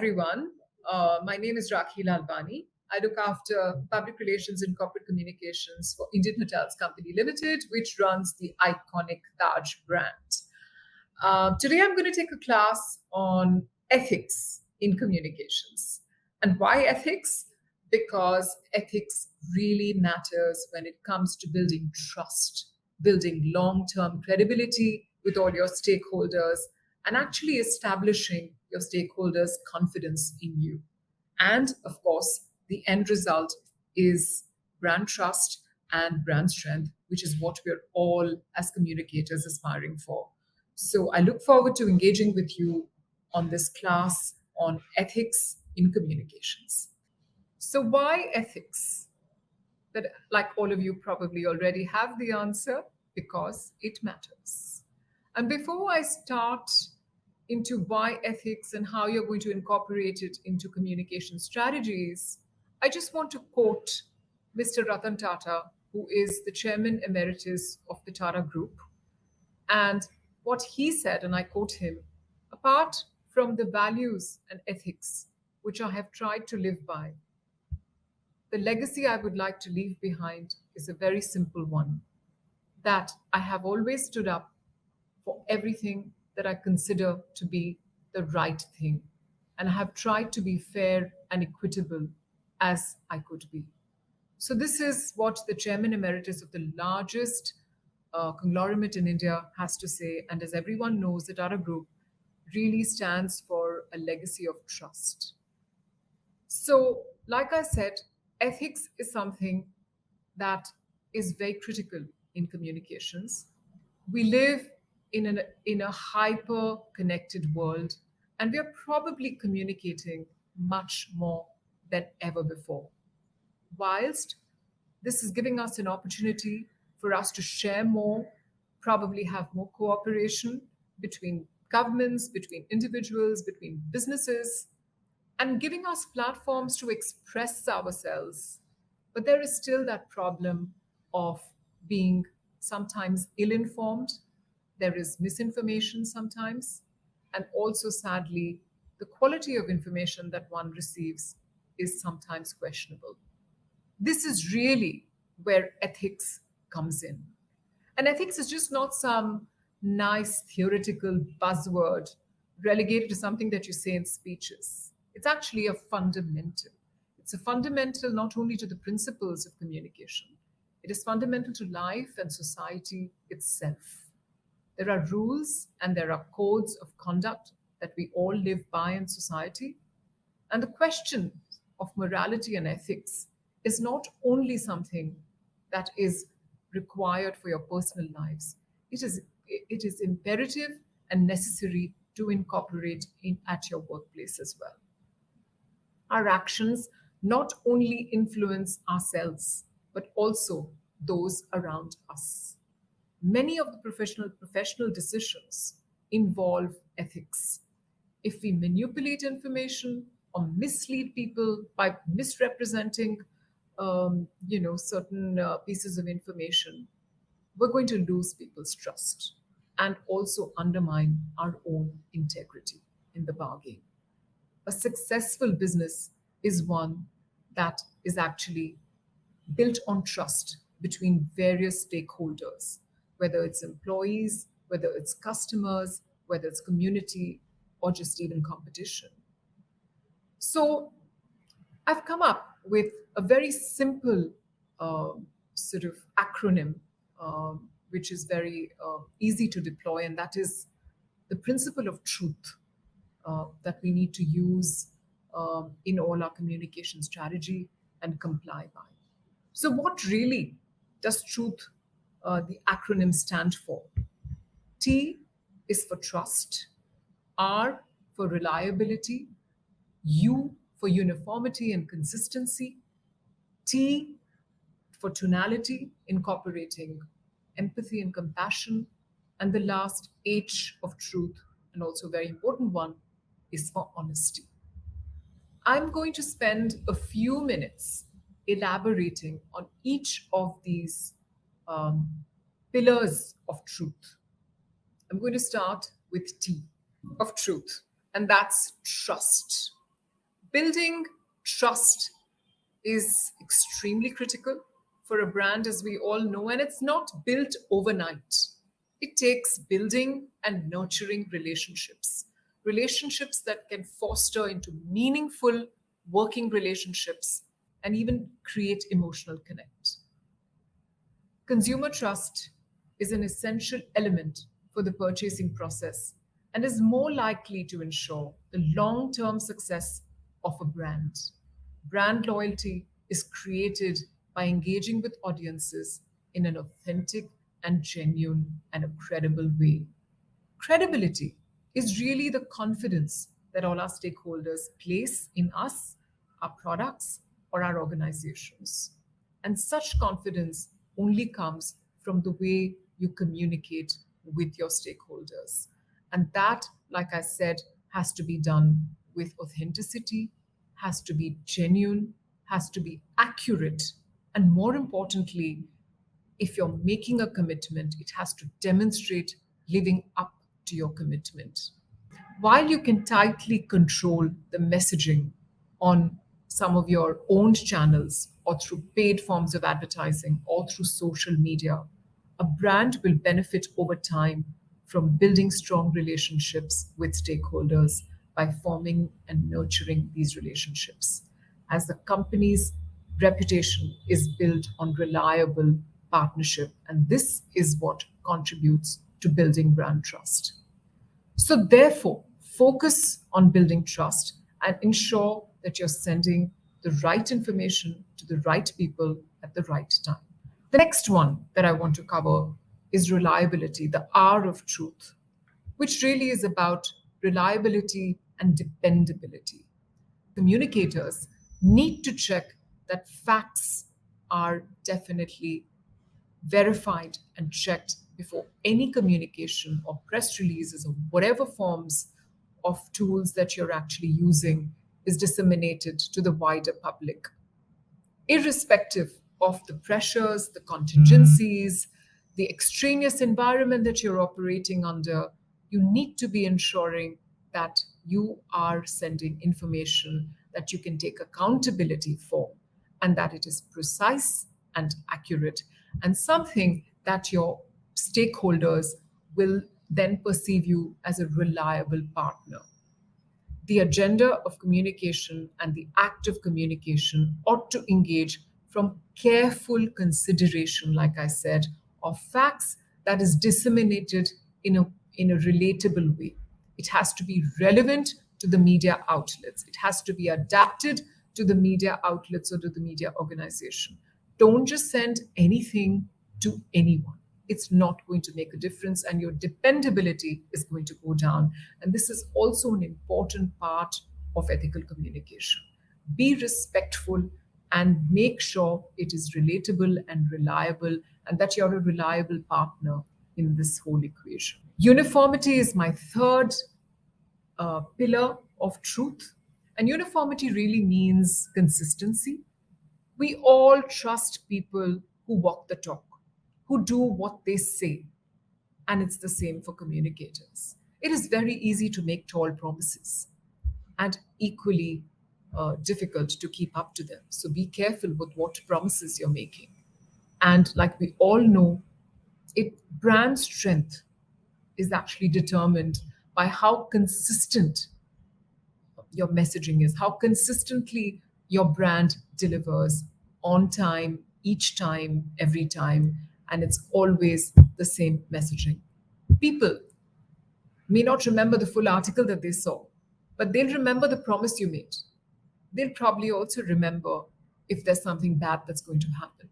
everyone. My name is Rakhee Lalvani. I look after public relations and corporate communications for Indian Hotels Company Limited, which runs the iconic Taj brand. Today, I'm going to take a class on ethics in communications. And why ethics? Because ethics really matters when it comes to building trust, building long term credibility with all your stakeholders, and actually establishing your stakeholders' confidence in you. And of course, the end result is brand trust and brand strength, which is what we're all as communicators aspiring for. So I look forward to engaging with you on this class on ethics in communications. So, why ethics? That, like all of you probably already have the answer, because it matters. And before I start into why ethics and how you're going to incorporate it into communication strategies, I just want to quote Mr. Ratan Tata, who is the chairman emeritus of the Tata Group. And what he said, and I quote him: apart from the values and ethics which I have tried to live by, the legacy I would like to leave behind is a very simple one, that I have always stood up for everything that I consider to be the right thing. And I have tried to be fair and equitable as I could be. So, this is what the chairman emeritus of the largest conglomerate in India has to say. And as everyone knows, the Tata Group really stands for a legacy of trust. So, like I said, ethics is something that is very critical in communications. We live in a hyper connected world, and we are probably communicating much more than ever before. Whilst this is giving us an opportunity for us to share more, probably have more cooperation between governments, between individuals, between businesses, and giving us platforms to express ourselves. But there is still that problem of being sometimes ill informed. There is misinformation sometimes. And also, sadly, the quality of information that one receives is sometimes questionable. This is really where ethics comes in. And ethics is just not some nice theoretical buzzword relegated to something that you say in speeches. It's actually a fundamental. It's a fundamental not only to the principles of communication, it is fundamental to life and society itself. There are rules and there are codes of conduct that we all live by in society. And the question of morality and ethics is not only something that is required for your personal lives, it is imperative and necessary to incorporate in at your workplace as well. Our actions not only influence ourselves, but also those around us. Many of the professional decisions involve ethics. If we manipulate information or mislead people by misrepresenting, certain pieces of information, we're going to lose people's trust and also undermine our own integrity in the bargain. A successful business is one that is actually built on trust between various stakeholders, whether it's employees, whether it's customers, whether it's community, or just even competition. So I've come up with a very simple sort of acronym, which is very easy to deploy, and that is the principle of truth that we need to use in all our communication strategy and comply by. So, what really does truth, the acronym, stand for? T is for trust, R for reliability, U for uniformity and consistency, T for tonality, incorporating empathy and compassion, and the last H of truth, and also a very important one, is for honesty. I'm going to spend a few minutes elaborating on each of these um, pillars of truth. I'm going to start with T of truth, and that's trust. Building trust is extremely critical for a brand, as we all know, and it's not built overnight. It takes building and nurturing relationships, relationships that can foster into meaningful working relationships and even create emotional connect. Consumer trust is an essential element for the purchasing process and is more likely to ensure the long term success of a brand. Brand loyalty is created by engaging with audiences in an authentic and genuine and a credible way. Credibility is really the confidence that all our stakeholders place in us, our products, or our organizations. And such confidence only comes from the way you communicate with your stakeholders. And that, like I said, has to be done with authenticity, has to be genuine, has to be accurate, and more importantly, if you're making a commitment, it has to demonstrate living up to your commitment. While you can tightly control the messaging on some of your owned channels or through paid forms of advertising or through social media, a brand will benefit over time from building strong relationships with stakeholders by forming and nurturing these relationships. As the company's reputation is built on reliable partnership, and this is what contributes to building brand trust. So, therefore, focus on building trust and ensure that you're sending the right information to the right people at the right time. The next one that I want to cover is reliability, the R of truth, which really is about reliability and dependability. Communicators need to check that facts are definitely verified and checked before any communication or press releases or whatever forms of tools that you're actually using is disseminated to the wider public, irrespective of the pressures, the contingencies, the extraneous environment that you're operating under. You need to be ensuring that you are sending information that you can take accountability for and that it is precise and accurate and something that your stakeholders will then perceive you as a reliable partner. The agenda of communication and the act of communication ought to engage from careful consideration, like I said, of facts that is disseminated in a relatable way. It has to be relevant to the media outlets. It has to be adapted to the media outlets or to the media organization. Don't just send anything to anyone. It's not going to make a difference, and your dependability is going to go down. And this is also an important part of ethical communication. Be respectful and make sure it is relatable and reliable, and that you're a reliable partner in this whole equation. Uniformity is my third pillar of truth. And uniformity really means consistency. We all trust people who walk the talk, who do what they say. And it's the same for communicators. It is very easy to make tall promises and equally difficult to keep up to them. So be careful with what promises you're making. And like we all know, brand strength is actually determined by how consistent your messaging is, how consistently your brand delivers on time, each time, every time, and it's always the same messaging. People may not remember the full article that they saw, but they'll remember the promise you made. They'll probably also remember if there's something bad that's going to happen.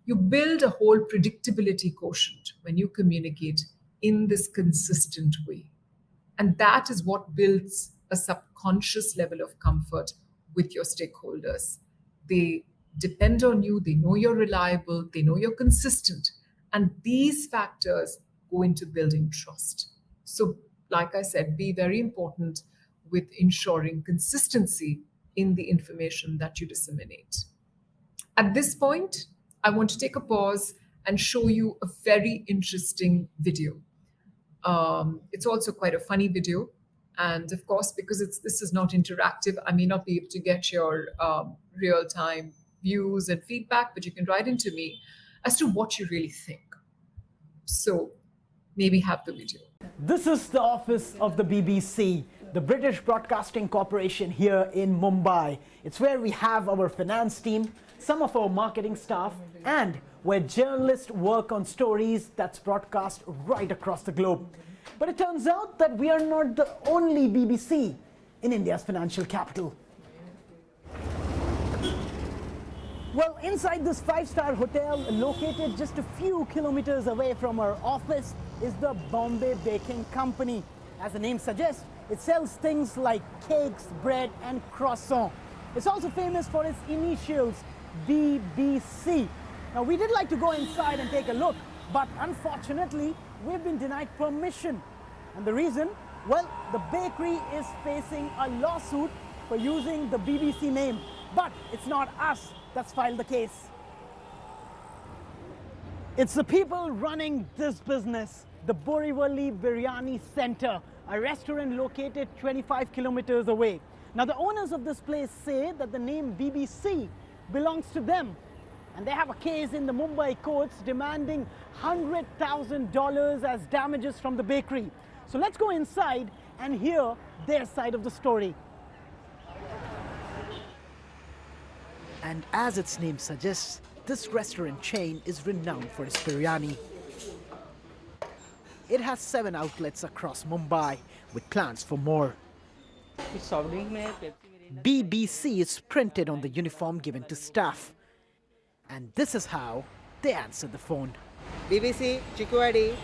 You build a whole predictability quotient when you communicate in this consistent way. And that is what builds a subconscious level of comfort with your stakeholders. They depend on you, they know you're reliable, they know you're consistent. And these factors go into building trust. So, like I said, be very important with ensuring consistency in the information that you disseminate. At this point, I want to take a pause and show you a very interesting video. It's also quite a funny video, And of course, because this is not interactive, I may not be able to get your real time views and feedback, but you can write into me as to what you really think. So maybe have the video. This is the office of the BBC, the British Broadcasting Corporation here in Mumbai. It's where we have our finance team, some of our marketing staff, and where journalists work on stories that's broadcast right across the globe. But it turns out that we are not the only BBC in India's financial capital. Well, inside this five-star hotel, located just a few kilometers away from our office, is the Bombay Baking Company. As the name suggests, it sells things like cakes, bread, and croissant. It's also famous for its initials, BBC. Now, we did like to go inside and take a look, but unfortunately, we've been denied permission. And the reason? Well, the bakery is facing a lawsuit for using the BBC name. But it's not us that's filed the case. It's the people running this business, the Borivali Biryani Center, a restaurant located 25 kilometers away. Now, the owners of this place say that the name BBC belongs to them, and they have a case in the Mumbai courts demanding $100,000 as damages from the bakery. So let's go inside and hear their side of the story. And as its name suggests, this restaurant chain is renowned for its biryani. It has 7 outlets across Mumbai, with plans for more. BBC is printed on the uniform given to staff. And this is how they answer the phone. BBC, Chikwadi,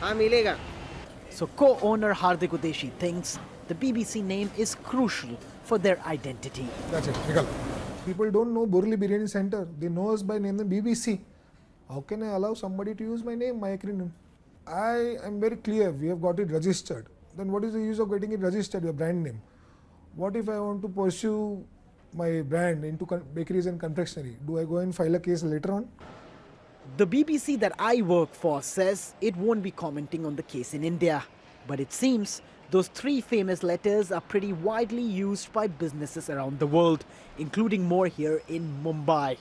milega. So co-owner Hardik Udeshi thinks the BBC name is crucial for their identity. That's it. People don't know Borivali Biryani Center. They know us by name the BBC. How can I allow somebody to use my name, my acronym? I am very clear. We have got it registered. Then what is the use of getting it registered, your brand name? What if I want to pursue my brand into bakeries and confectionery? Do I go and file a case later on? The BBC that I work for says it won't be commenting on the case in India. But it seems those 3 famous letters are pretty widely used by businesses around the world, including more here in Mumbai.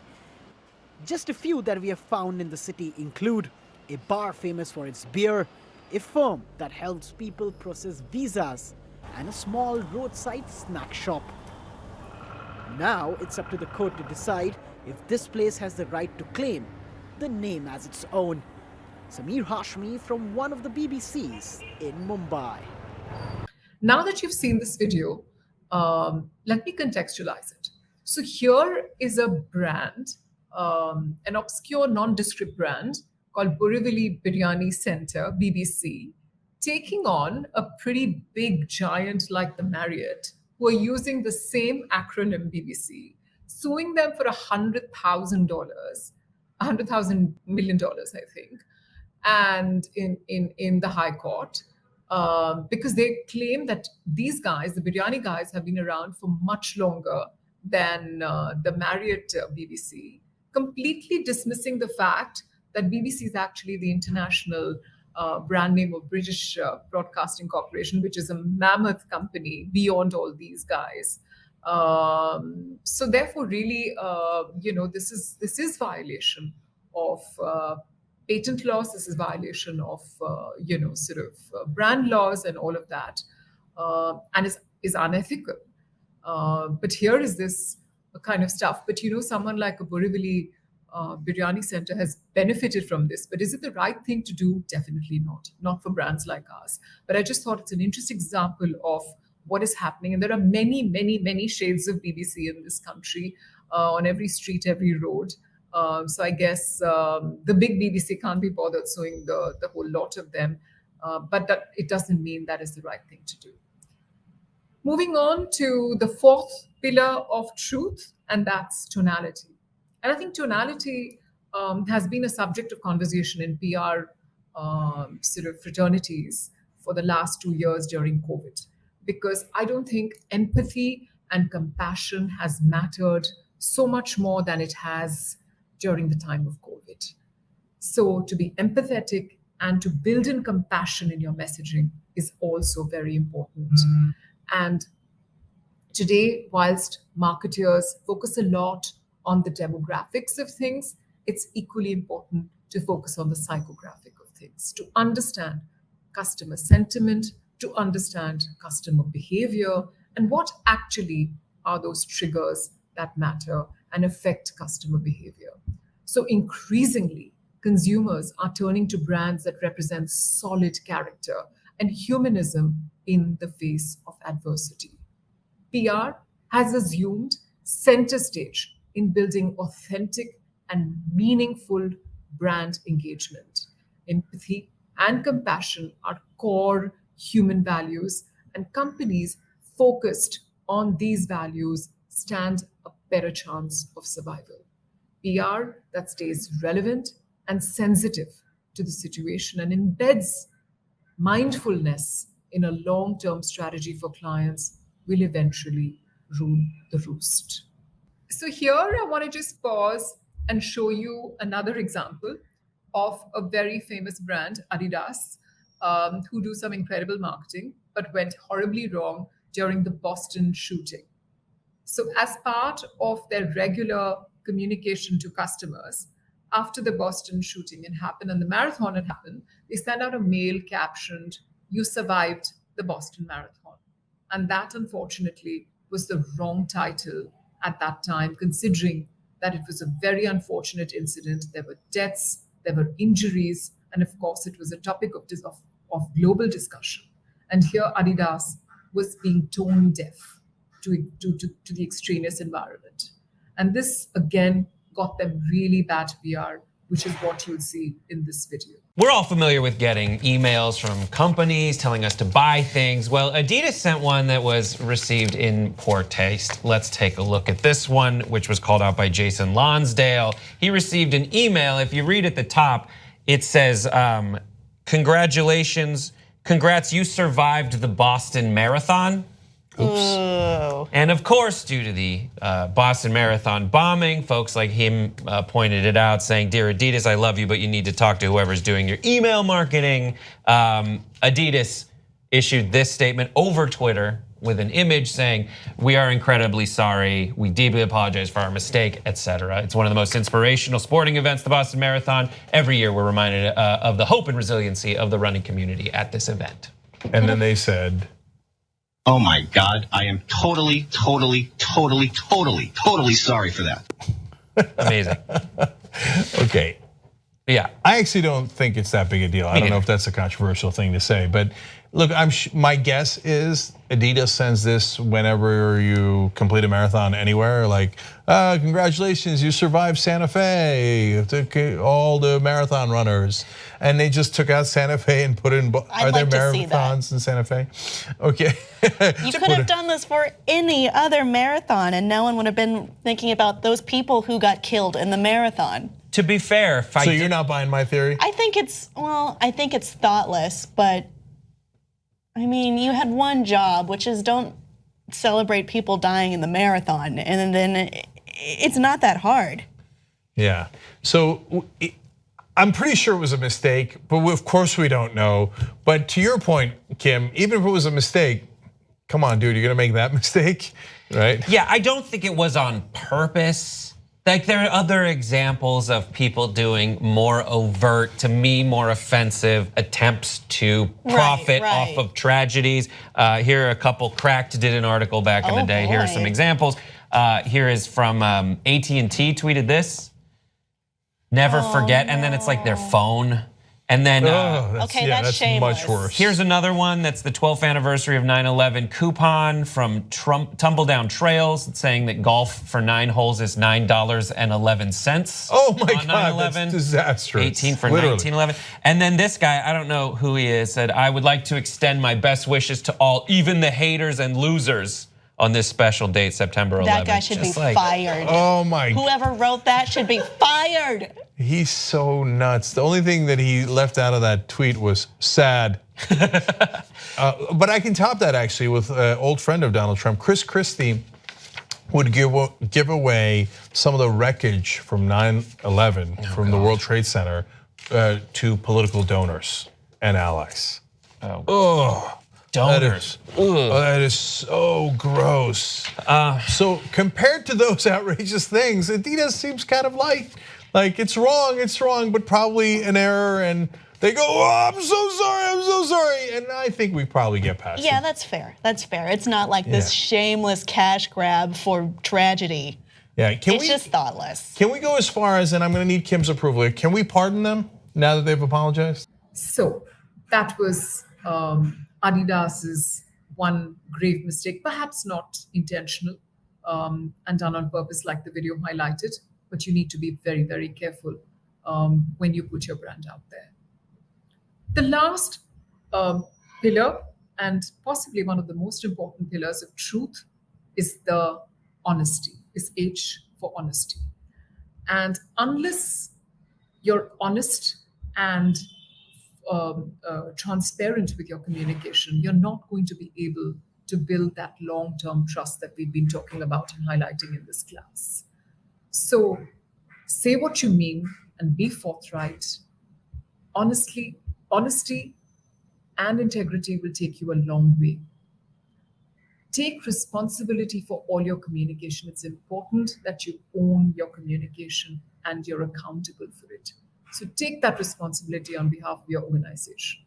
Just a few that we have found in the city include a bar famous for its beer, a firm that helps people process visas, and a small roadside snack shop. Now it's up to the court to decide if this place has the right to claim the name as its own. Sameer Hashmi from one of the BBCs in Mumbai. Now that you've seen this video, let me contextualize it. So here is a brand, an obscure nondescript brand called Borivali Biryani Center, BBC, taking on a pretty big giant like the Marriott, who are using the same acronym BBC, suing them for $100,000, $100,000 million, I think, and in the High Court, because they claim that these guys, the biryani guys, have been around for much longer than the Marriott BBC, completely dismissing the fact that BBC is actually the international brand name of British Broadcasting Corporation, which is a mammoth company beyond all these guys. So therefore, really, this is violation of patent laws. This is violation of brand laws and all of that, and is unethical. But here is this kind of stuff. But someone like a Borivali Biryani Center has benefited from this. But is it the right thing to do? Definitely not. Not for brands like ours. But I just thought it's an interesting example of what is happening. And there are many, many, many shades of BBC in this country, on every street, every road. So I guess the big BBC can't be bothered suing the whole lot of them. But that it doesn't mean that is the right thing to do. Moving on to the 4th pillar of truth, and that's tonality. And I think tonality has been a subject of conversation in PR fraternities for the last 2 years during COVID, because I don't think empathy and compassion has mattered so much more than it has during the time of COVID. So to be empathetic and to build in compassion in your messaging is also very important. And today, whilst marketers focus a lot on the demographics of things, it's equally important to focus on the psychographic of things, to understand customer sentiment, to understand customer behavior, and what actually are those triggers that matter and affect customer behavior. So increasingly, consumers are turning to brands that represent solid character and humanism in the face of adversity. PR has assumed center stage in building authentic and meaningful brand engagement. Empathy and compassion are core human values, and companies focused on these values stand a better chance of survival. PR that stays relevant and sensitive to the situation and embeds mindfulness in a long term strategy for clients will eventually rule the roost. So, here I want to just pause and show you another example of a very famous brand, Adidas, who do some incredible marketing but went horribly wrong during the Boston shooting. So, as part of their regular communication to customers, after the Boston shooting had happened and the marathon had happened, they sent out a mail captioned, "You survived the Boston Marathon." And that, unfortunately, was the wrong title at that time, considering that it was a very unfortunate incident. There were deaths, there were injuries, and of course, it was a topic of global discussion. And here, Adidas was being tone deaf to the extraneous environment. And this, again, got them really bad PR, which is what you'll see in this video. We're all familiar with getting emails from companies telling us to buy things. Well, Adidas sent one that was received in poor taste. Let's take a look at this one, which was called out by Jason Lonsdale. He received an email. If you read at the top, it says, "Congratulations, congrats, you survived the Boston Marathon." Oops. And of course, due to the Boston Marathon bombing, folks like him pointed it out, saying, "Dear Adidas, I love you, but you need to talk to whoever's doing your email marketing." Adidas issued this statement over Twitter with an image saying, "We are incredibly sorry. We deeply apologize for our mistake," etc. It's one of the most inspirational sporting events, the Boston Marathon. Every year we're reminded of the hope and resiliency of the running community at this event. And then they said, "Oh my God, I am totally sorry for that." Amazing. Okay. Yeah. I actually don't think it's that big a deal. I don't know if that's a controversial thing to say, but look, my guess is Adidas sends this whenever you complete a marathon anywhere, like, "Congratulations, you survived Santa Fe," to all the marathon runners. And they just took out Santa Fe and put in, are there marathons in Santa Fe? Okay. You could have done this for any other marathon and no one would have been thinking about those people who got killed in the marathon. To be fair, so you're not buying my theory? I think it's thoughtless, but I mean, you had one job, which is don't celebrate people dying in the marathon, and then it's not that hard. Yeah, so I'm pretty sure it was a mistake, but of course we don't know. But to your point, Kim, even if it was a mistake, come on, dude, you're gonna make that mistake, right? Yeah, I don't think it was on purpose. Like, there are other examples of people doing more overt, to me, more offensive attempts to profit off of tragedies. Here are a couple. Cracked did an article back in the day. Here are some examples. Here is from AT&T tweeted this. "Never forget," and then it's like their phone. And then, that's shameless. Much worse. Here's another one that's the 12th anniversary of 9/11 coupon from Tumbledown Trails saying that golf for 9 holes is $9.11. Oh my God, that's disastrous. 18 for Literally. 1911. And then this guy, I don't know who he is, said, "I would like to extend my best wishes to all, even the haters and losers, on this special date, September 11th. That guy should be fired. Oh my. Whoever wrote that should be fired. He's so nuts. The only thing that he left out of that tweet was sad. But I can top that actually with an old friend of Donald Trump, Chris Christie, would give away some of the wreckage from 9/11 from the World Trade Center to political donors and allies. Oh, donors. That is so gross. So compared to those outrageous things, Adidas seems kind of light. Like it's wrong, but probably an error. And they go, oh, I'm so sorry. And I think we probably get past it. Yeah, that's fair. That's fair. It's not like this shameless cash grab for tragedy. Yeah, It's just thoughtless. Can we go as far as, and I'm going to need Kim's approval here, can we pardon them now that they've apologized? So that was Adidas's one grave mistake, perhaps not intentional and done on purpose like the video highlighted, but you need to be very, very careful when you put your brand out there. The last pillar, and possibly one of the most important pillars of truth, is the honesty, is H for honesty. And unless you're honest and transparent with your communication, you're not going to be able to build that long-term trust that we've been talking about and highlighting in this class. So say what you mean and be forthright. Honesty and integrity will take you a long way. Take responsibility for all your communication. It's important that you own your communication and you're accountable for it. So take that responsibility on behalf of your organization.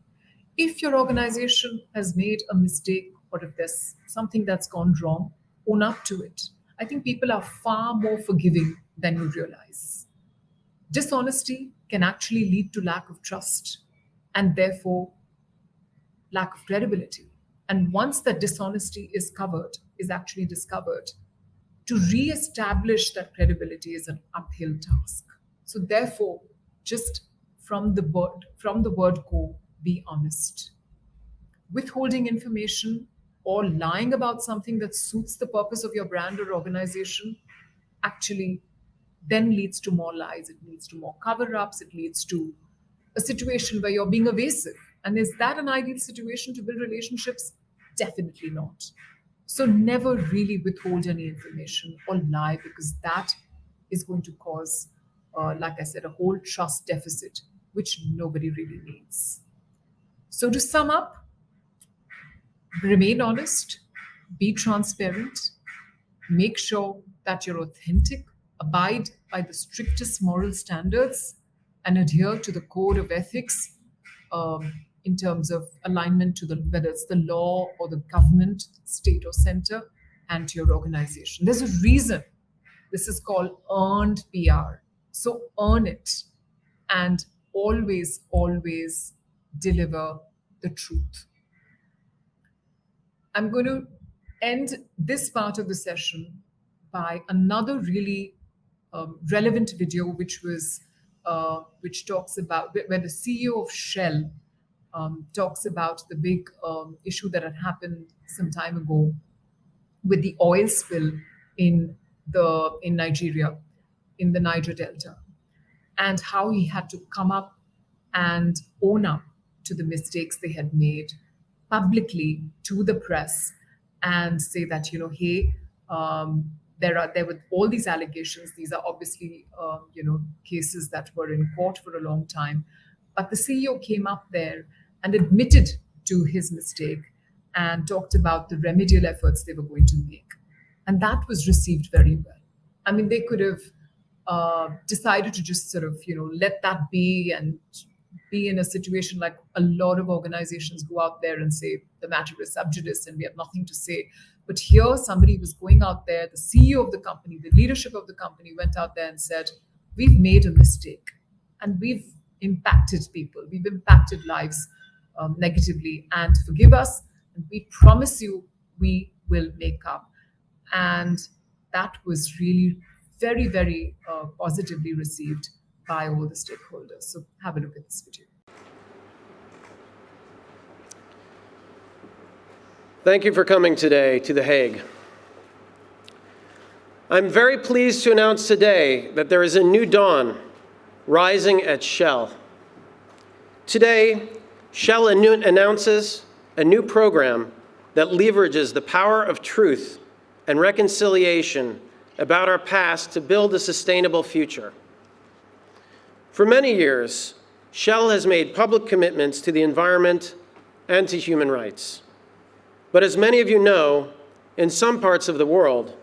If your organization has made a mistake or if there's something that's gone wrong, own up to it. I think people are far more forgiving than you realize. Dishonesty can actually lead to lack of trust and therefore lack of credibility. And once that dishonesty is actually discovered, to re-establish that credibility is an uphill task. So therefore, just from the word go, be honest. Withholding information or lying about something that suits the purpose of your brand or organization actually then leads to more lies, it leads to more cover-ups, it leads to a situation where you're being evasive. And is that an ideal situation to build relationships? Definitely not. So never really withhold any information or lie, because that is going to cause, like I said, a whole trust deficit, which nobody really needs. So to sum up, remain honest, be transparent, make sure that you're authentic, abide by the strictest moral standards, and adhere to the code of ethics in terms of alignment to whether it's the law or the government, state or center, and to your organization. There's a reason this is called earned PR. So earn it and always, always deliver the truth. I'm going to end this part of the session by another really relevant video, which talks about where the CEO of Shell talks about the big issue that had happened some time ago with the oil spill in Nigeria, in the Niger Delta, and how he had to come up and own up to the mistakes they had made publicly to the press and say that, hey, there were all these allegations. These are obviously, cases that were in court for a long time. But the CEO came up there and admitted to his mistake and talked about the remedial efforts they were going to make. And that was received very well. I mean, they could have decided to just sort of, let that be and be in a situation like a lot of organizations go out there and say the matter is sub judice and we have nothing to say. But here somebody was going out there, the CEO of the company, the leadership of the company went out there and said, we've made a mistake and we've impacted people, we've impacted lives negatively, and forgive us, and we promise you we will make up. And that was really very, very positively received by all the stakeholders. So have a look at this video. Thank you for coming today to The Hague. I'm very pleased to announce today that there is a new dawn rising at Shell. Today, Shell announces a new program that leverages the power of truth and reconciliation about our past to build a sustainable future. For many years, Shell has made public commitments to the environment and to human rights. But as many of you know, in some parts of the world,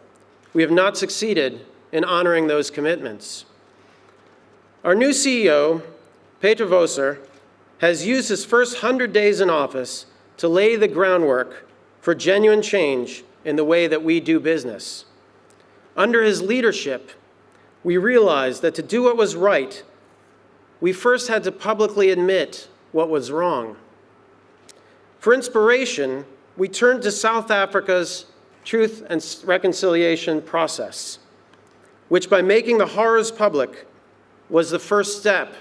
we have not succeeded in honoring those commitments. Our new CEO, Peter Voser, has used his first 100 days in office to lay the groundwork for genuine change in the way that we do business. Under his leadership, we realized that to do what was right, we first had to publicly admit what was wrong. For inspiration, we turned to South Africa's Truth and Reconciliation process, which, by making the horrors public, was the first step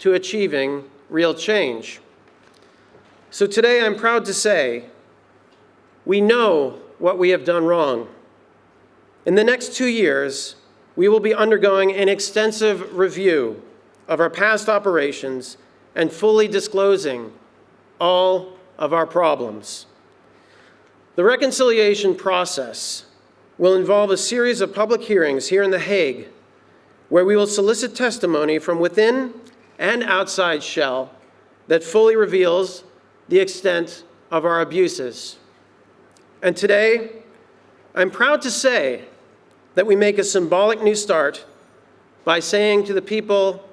to achieving real change. So today I'm proud to say we know what we have done wrong. In the next 2 years, we will be undergoing an extensive review of our past operations and fully disclosing all of our problems. The reconciliation process will involve a series of public hearings here in The Hague, where we will solicit testimony from within and outside Shell that fully reveals the extent of our abuses. And today, I'm proud to say that we make a symbolic new start by saying to the people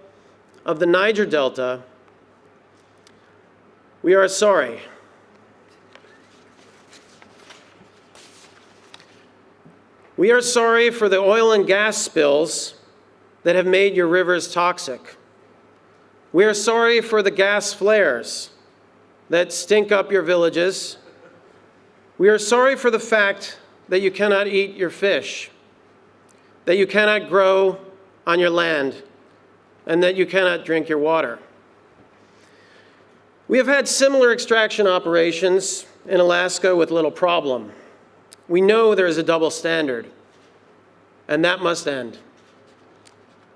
of the Niger Delta, we are sorry. We are sorry for the oil and gas spills that have made your rivers toxic. We are sorry for the gas flares that stink up your villages. We are sorry for the fact that you cannot eat your fish, that you cannot grow on your land, and that you cannot drink your water. We have had similar extraction operations in Alaska with little problem. We know there is a double standard, and that must end.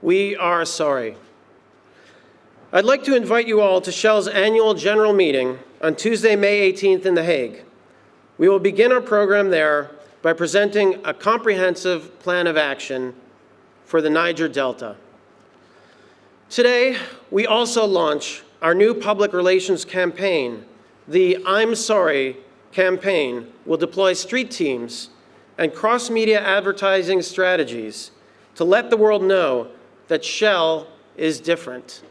We are sorry. I'd like to invite you all to Shell's annual general meeting on Tuesday, May 18th in The Hague. We will begin our program there by presenting a comprehensive plan of action for the Niger Delta. Today, we also launch our new public relations campaign. The I'm Sorry campaign will deploy street teams and cross-media advertising strategies to let the world know that Shell is different.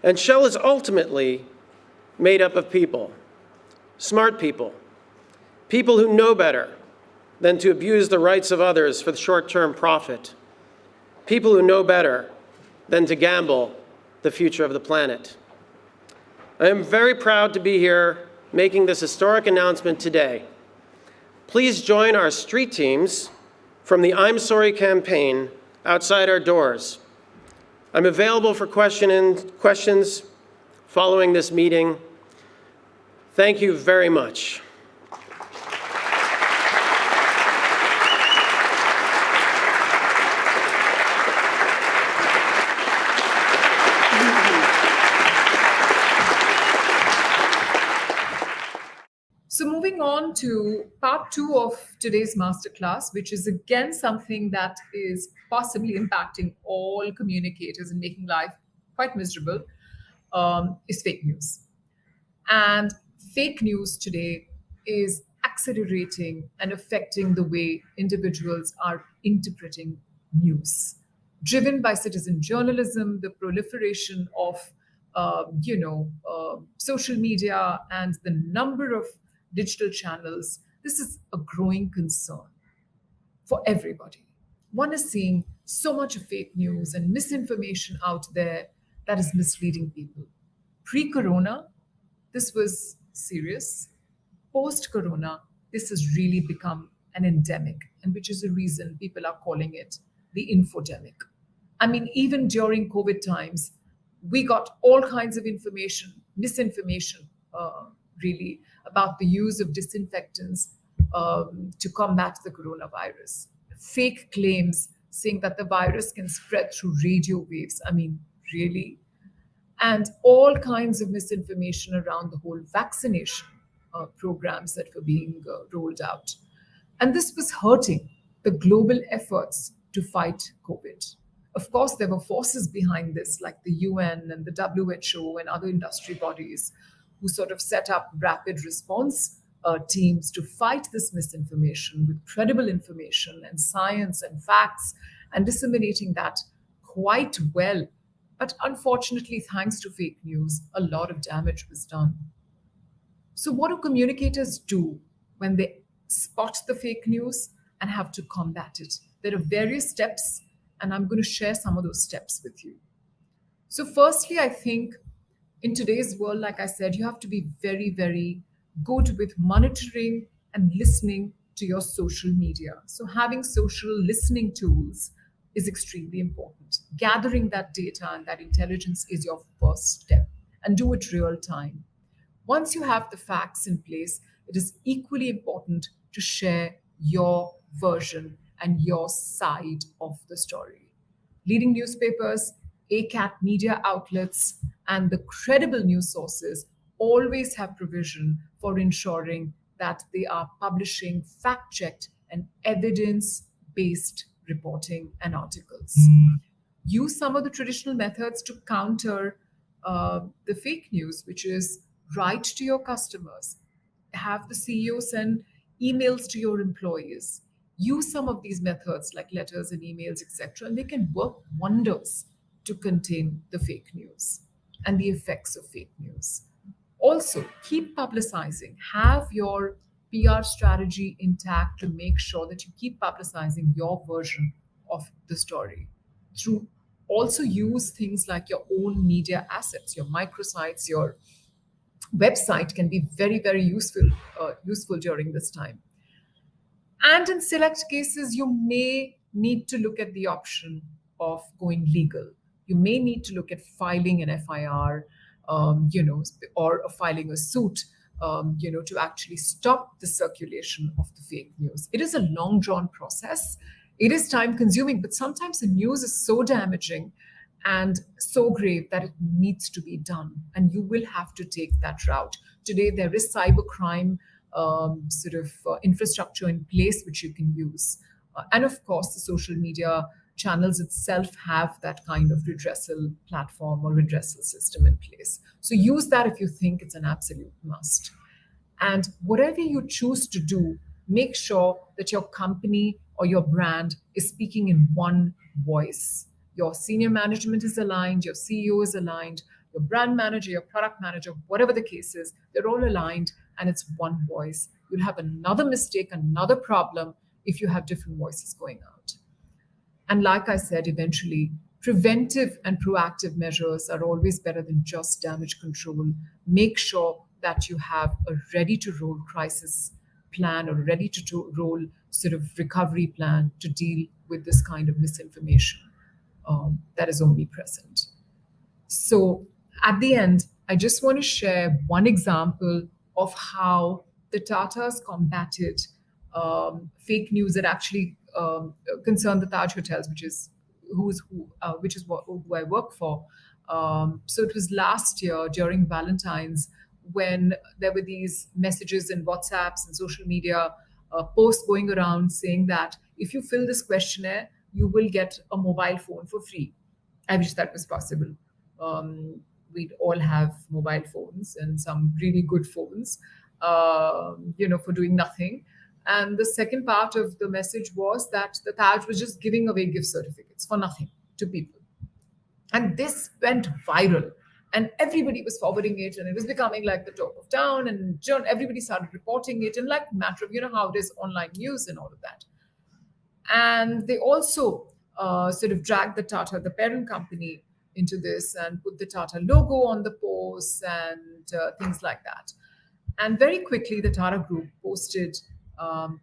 And Shell is ultimately made up of people, smart people, people who know better than to abuse the rights of others for the short-term profit, people who know better than to gamble the future of the planet. I am very proud to be here making this historic announcement today. Please join our street teams from the I'm Sorry campaign outside our doors. I'm available for questions following this meeting. Thank you very much. So moving on to part 2 of today's masterclass, which is again something that is possibly impacting all communicators and making life quite miserable, is fake news. And fake news today is accelerating and affecting the way individuals are interpreting news. Driven by citizen journalism, the proliferation of social media and the number of digital channels, this is a growing concern for everybody. One is seeing so much of fake news and misinformation out there that is misleading people. Pre-corona, this was serious. Post-corona, this has really become an endemic, and which is the reason people are calling it the infodemic. I mean, even during COVID times, we got all kinds of information, misinformation, really, about the use of disinfectants to combat the coronavirus. Fake claims saying that the virus can spread through radio waves. I mean, really? And all kinds of misinformation around the whole vaccination programs that were being rolled out. And this was hurting the global efforts to fight COVID. Of course, there were forces behind this, like the UN and the WHO and other industry bodies, who sort of set up rapid response teams to fight this misinformation with credible information and science and facts, and disseminating that quite well. But unfortunately, thanks to fake news, a lot of damage was done. So, what do communicators do when they spot the fake news and have to combat it? There are various steps, and I'm going to share some of those steps with you. So, firstly, I think in today's world, like I said, you have to be very, very good with monitoring and listening to your social media. So, having social listening tools is extremely important. Gathering that data and that intelligence is your first step, and do it real time. Once you have the facts in place, it is equally important to share your version and your side of the story. Leading newspapers, ACAT media outlets, and the credible news sources always have provision for ensuring that they are publishing fact checked and evidence based reporting and articles. Use some of the traditional methods to counter the fake news, which is write to your customers, have the CEO send emails to your employees. Use some of these methods like letters and emails, etc., and they can work wonders to contain the fake news and the effects of fake news. Also, keep publicizing. Have your PR strategy intact to make sure that you keep publicizing your version of the story. Through also use things like your own media assets, your microsites, your website can be very, very useful during this time. And in select cases, you may need to look at the option of going legal. You may need to look at filing an FIR, or filing a suit, to actually stop the circulation of the fake news. It is a long drawn process. It is time consuming, but sometimes the news is so damaging and so grave that it needs to be done. And you will have to take that route. Today, there is cybercrime infrastructure in place which you can use. And of course, the social media channels itself have that kind of redressal platform or redressal system in place. So use that if you think it's an absolute must. And whatever you choose to do, make sure that your company or your brand is speaking in one voice. Your senior management is aligned, your CEO is aligned, your brand manager, your product manager, whatever the case is, they're all aligned and it's one voice. You'll have another mistake, another problem if you have different voices going out. And like I said, eventually, preventive and proactive measures are always better than just damage control. Make sure that you have a ready-to-roll crisis plan or ready-to-roll recovery plan to deal with this kind of misinformation that is only present. So at the end, I just want to share one example of how the Tatas combated fake news that actually concerned the Taj Hotels, which is who I work for. So it was last year during Valentine's when there were these messages in WhatsApps and social media posts going around saying that if you fill this questionnaire, you will get a mobile phone for free. I wish that was possible. We'd all have mobile phones and some really good phones, for doing nothing. And the second part of the message was that the Taj was just giving away gift certificates for nothing to people. And this went viral. And everybody was forwarding it, and it was becoming like the talk of town. And everybody started reporting it, and like matter of, how it is online news and all of that. And they also dragged the Tata, the parent company, into this and put the Tata logo on the posts and things like that. And very quickly, the Tata Group posted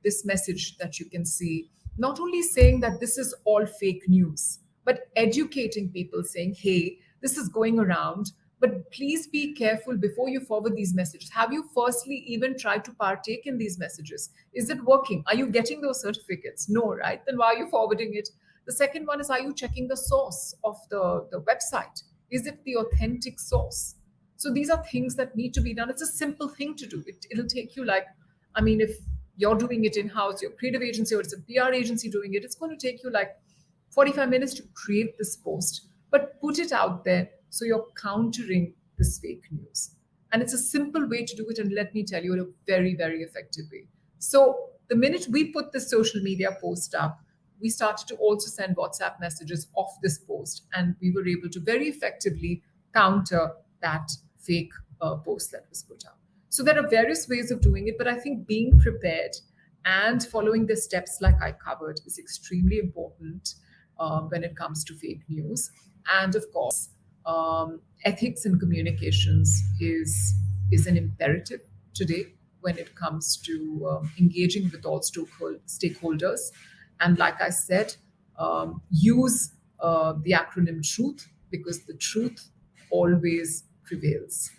this message that you can see, not only saying that this is all fake news, but educating people saying, hey, this is going around, but please be careful before you forward these messages. Have you firstly even tried to partake in these messages? Is it working? Are you getting those certificates? No, right? Then why are you forwarding it? The second one is, are you checking the source of the website? Is it the authentic source? So these are things that need to be done. It's a simple thing to do. It'll take you if you're doing it in-house, your creative agency, or it's a PR agency doing it, it's going to take you like 45 minutes to create this post, but put it out there so you're countering this fake news. And it's a simple way to do it. And let me tell you, in a very, very effective way. So the minute we put this social media post up, we started to also send WhatsApp messages off this post. And we were able to very effectively counter that fake post that was put up. So there are various ways of doing it, but I think being prepared and following the steps like I covered is extremely important when it comes to fake news. And of course, ethics in communications is an imperative today when it comes to engaging with all stakeholders. And like I said, use the acronym TRUTH, because the truth always prevails.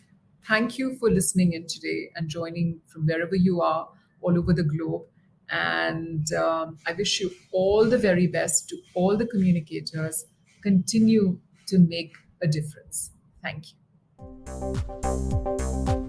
Thank you for listening in today and joining from wherever you are all over the globe. And I wish you all the very best to all the communicators. Continue to make a difference. Thank you.